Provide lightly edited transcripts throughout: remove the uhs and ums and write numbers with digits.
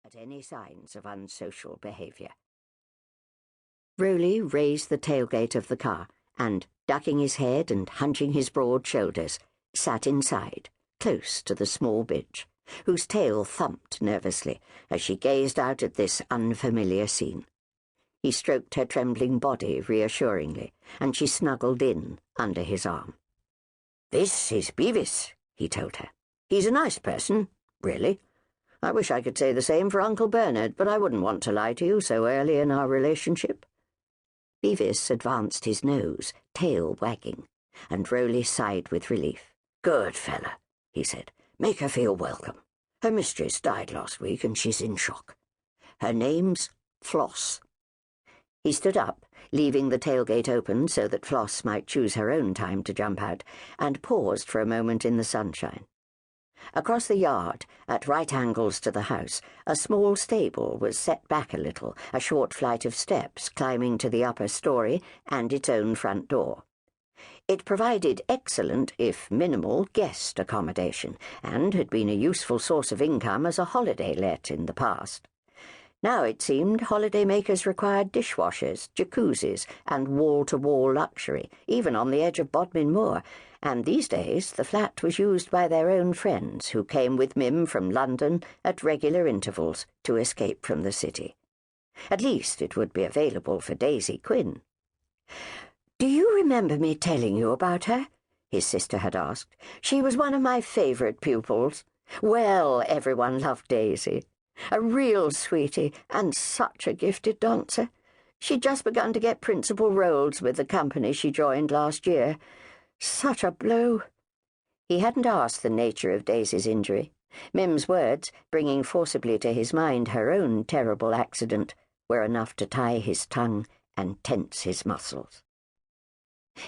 at any signs of unsocial behaviour. Roly raised the tailgate of the car and, ducking his head and hunching his broad shoulders, sat inside, close to the small bitch, whose tail thumped nervously as she gazed out at this unfamiliar scene. He stroked her trembling body reassuringly, and she snuggled in under his arm. "This is Beavis," he told her. "He's a nice person, really. I wish I could say the same for Uncle Bernard, but I wouldn't want to lie to you so early in our relationship." Beavis advanced his nose, tail wagging, and Roly sighed with relief. "Good fella," he said. "Make her feel welcome. Her mistress died last week, and she's in shock. Her name's Floss." He stood up, leaving the tailgate open so that Floss might choose her own time to jump out, and paused for a moment in the sunshine. Across the yard, at right angles to the house, a small stable was set back a little, a short flight of steps climbing to the upper story and its own front door. It provided excellent, if minimal, guest accommodation, and had been a useful source of income as a holiday let in the past. Now, it seemed, holiday-makers required dishwashers, jacuzzis, and wall-to-wall luxury, even on the edge of Bodmin Moor, and these days the flat was used by their own friends who came with Mim from London at regular intervals to escape from the city. At least it would be available for Daisy Quin. "Do you remember me telling you about her?" his sister had asked. "She was one of my favourite pupils. Well, everyone loved Daisy. A real sweetie, and such a gifted dancer. She'd just begun to get principal roles with the company she joined last year. Such a blow." He hadn't asked the nature of Daisy's injury. Mim's words, bringing forcibly to his mind her own terrible accident, were enough to tie his tongue and tense his muscles.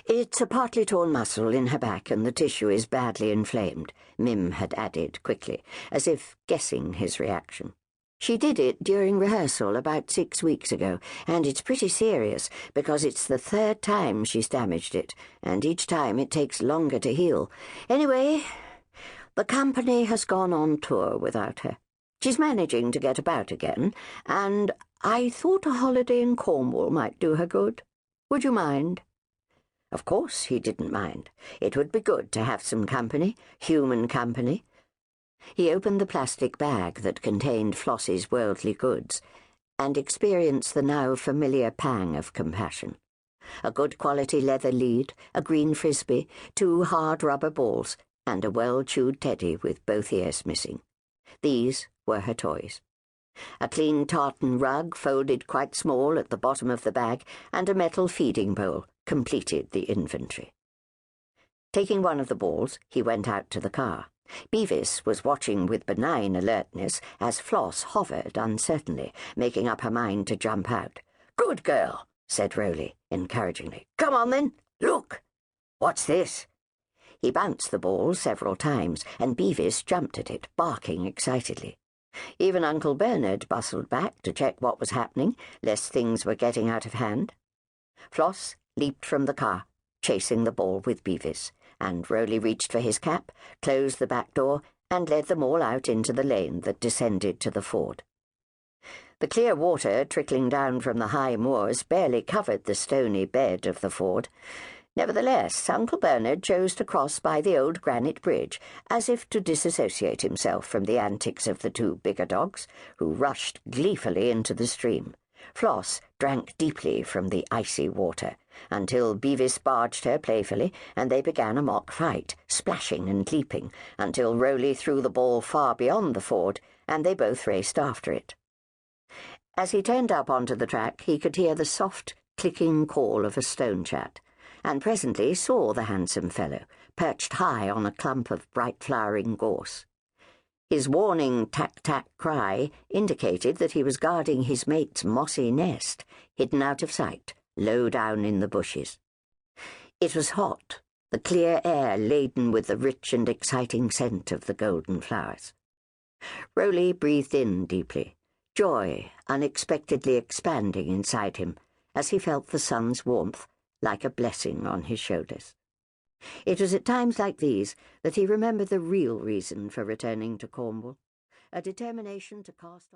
"It's a partly torn muscle in her back, and the tissue is badly inflamed," Mim had added quickly, as if guessing his reaction. "She did it during rehearsal about 6 weeks ago, and it's pretty serious because it's the 3rd time she's damaged it, and each time it takes longer to heal. Anyway, the company has gone on tour without her. She's managing to get about again, and I thought a holiday in Cornwall might do her good. Would you mind?" Of course he didn't mind. It would be good to have some company, human company. He opened the plastic bag that contained Flossie's worldly goods, and experienced the now familiar pang of compassion. A good-quality leather lead, a green frisbee, 2 hard rubber balls, and a well-chewed teddy with both ears missing. These were her toys. A clean tartan rug, folded quite small at the bottom of the bag, and a metal feeding bowl completed the inventory. Taking one of the balls, he went out to the car. Beavis was watching with benign alertness as Floss hovered uncertainly, making up her mind to jump out. "Good girl," said Roly encouragingly. "Come on, then. Look. What's this?" He bounced the ball several times, and Beavis jumped at it, barking excitedly. Even Uncle Bernard bustled back to check what was happening, lest things were getting out of hand. Floss leaped from the car, chasing the ball with Beavis, and Roly reached for his cap, closed the back door, and led them all out into the lane that descended to the ford. The clear water trickling down from the high moors barely covered the stony bed of the ford. Nevertheless, Uncle Bernard chose to cross by the old granite bridge, as if to disassociate himself from the antics of the 2 bigger dogs, who rushed gleefully into the stream. Floss drank deeply from the icy water, until Beavis barged her playfully, and they began a mock fight, splashing and leaping, until Roly threw the ball far beyond the ford, and they both raced after it. As he turned up onto the track, he could hear the soft, clicking call of a stone chat, and presently saw the handsome fellow, perched high on a clump of bright-flowering gorse. His warning tack-tack cry indicated that he was guarding his mate's mossy nest, hidden out of sight, low down in the bushes. It was hot, the clear air laden with the rich and exciting scent of the golden flowers. Roly breathed in deeply, joy unexpectedly expanding inside him as he felt the sun's warmth like a blessing on his shoulders. It was at times like these that he remembered the real reason for returning to Cornwall, a determination to cast off